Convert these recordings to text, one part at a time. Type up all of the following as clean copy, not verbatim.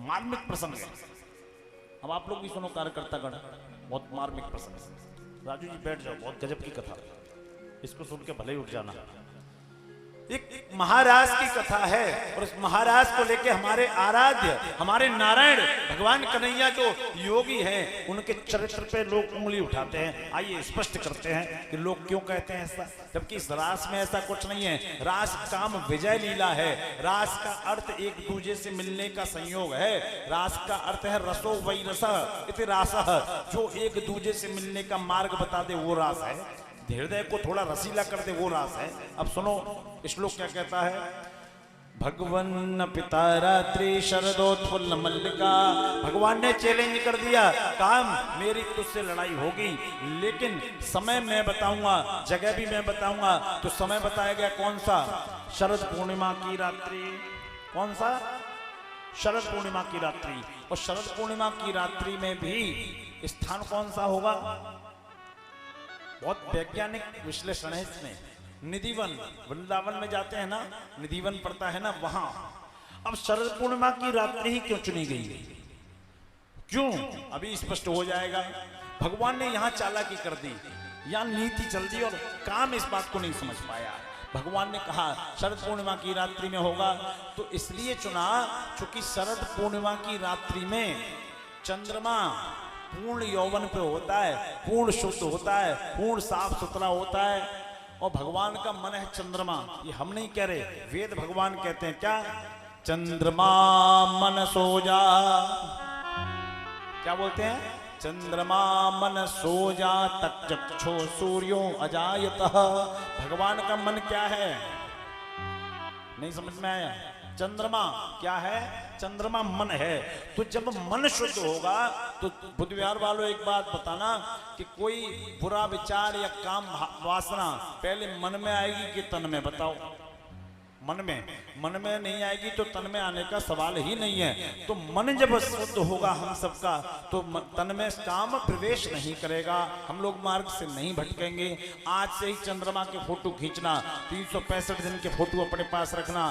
मार्मिक प्रसंग है। अब आप लोग भी सुनो कार्यकर्ता गण, बहुत मार्मिक प्रसंग। राजू जी बैठ जाओ, बहुत गजब की कथा, इसको सुन के भले ही उठ जाना। एक महाराज की कथा है और उस महाराज को लेके हमारे आराध्य, हमारे नारायण भगवान कन्हैया जो योगी हैं, उनके चरित्र पे लोग उंगली उठाते हैं। आइए स्पष्ट करते हैं कि लोग क्यों कहते हैं ऐसा, जबकि इस रास में ऐसा कुछ नहीं है। रास काम विजय लीला है। रास का अर्थ एक दूसरे से मिलने का संयोग है। रास का अर्थ है रसो वै रसः इति रासः, जो एक दूसरे से मिलने का मार्ग बता दे वो रास है। हृदय को थोड़ा रसीला कर दे वो रास है। अब सुनो श्लोक क्या कहता है। भगवन पिता रात्रि शरदोत्फुल्ल मल्लिका, भगवान ने चैलेंज कर दिया, काम मेरी तुझसे लड़ाई होगी, लेकिन समय मैं बताऊंगा, जगह भी मैं बताऊंगा। तो समय बताया गया कौन सा, शरद पूर्णिमा की रात्रि। कौन सा, शरद पूर्णिमा की रात्रि। और शरद पूर्णिमा की रात्रि में भी स्थान कौन सा होगा, बहुत वैज्ञानिक विश्लेषण है इसमें। निधिवन, वृंदावन में जाते हैं ना, निधिवन पड़ता है ना वहां। अब शरद पूर्णिमा की रात्रि ही क्यों चुनी गई, क्यों, अभी स्पष्ट हो जाएगा। भगवान ने यहां चालाकी कर दी, यहां नीति चल दी और काम इस बात को नहीं समझ पाया। भगवान ने कहा शरद पूर्णिमा की रात्रि में होगा, तो इसलिए चुना क्योंकि शरद पूर्णिमा की रात्रि में चंद्रमा पूर्ण यौवन पे होता है, पूर्ण शुद्ध होता है, पूर्ण साफ सुथरा होता है। और भगवान का मन है चंद्रमा, ये हम नहीं कह रहे, वेद भगवान कहते हैं क्या, चंद्रमा मन सो जा। क्या बोलते हैं, चंद्रमा मन सो जा तक चक्षो सूर्यो अजायतः। भगवान का मन क्या है, नहीं समझ में आया। चंद्रमा क्या है, चंद्रमा मन है। तो जब मन शुद्ध होगा तो बुद्ध विहार वालों एक बात बताना कि कोई बुरा विचार या काम वासना पहले मन में आएगी कि तन में, बताओ। मन में नहीं आएगी तो तन में आने का सवाल ही नहीं है। तो मन जब शुद्ध होगा हम सबका तो तन में काम प्रवेश नहीं करेगा, हम लोग मार्ग से नहीं भटकेंगे। आज से ही चंद्रमा के फोटो खींचना, 365 दिन के फोटो अपने पास रखना,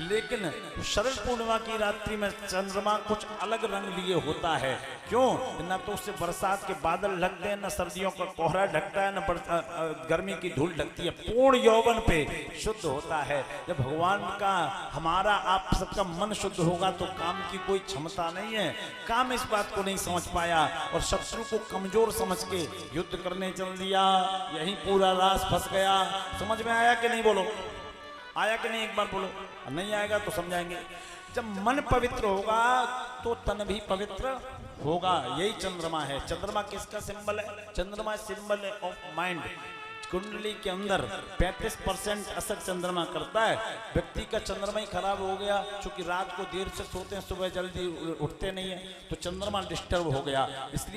लेकिन शरद पूर्णिमा की रात्रि में चंद्रमा कुछ अलग रंग लिए होता है। क्यों, न तो उससे बरसात के बादल ढकते हैं, न सर्दियों का कोहरा ढकता है, न गर्मी की धूल ढकती है, पूर्ण यौवन पे शुद्ध होता है। जब भगवान का हमारा आप सबका मन शुद्ध होगा तो काम की कोई क्षमता नहीं है। काम इस बात को नहीं समझ पाया और शत्रु को कमजोर समझ के युद्ध करने चल दिया, यही पूरा रास फंस गया। समझ में आया कि नहीं, बोलो, आया कि नहीं, एक बार बोलो। नहीं आएगा तो समझाएंगे। जब मन पवित्र होगा तो तन भी पवित्र होगा, यही चंद्रमा है। चंद्रमा किसका सिंबल है, चंद्रमा सिंबल है ऑफ माइंड। कुंडली के अंदर 35% असर चंद्रमा करता है। व्यक्ति का चंद्रमा ही खराब हो गया, क्योंकि रात को देर से सोते हैं, सुबह जल्दी उठते नहीं है, तो चंद्रमा डिस्टर्ब हो गया। इसलिए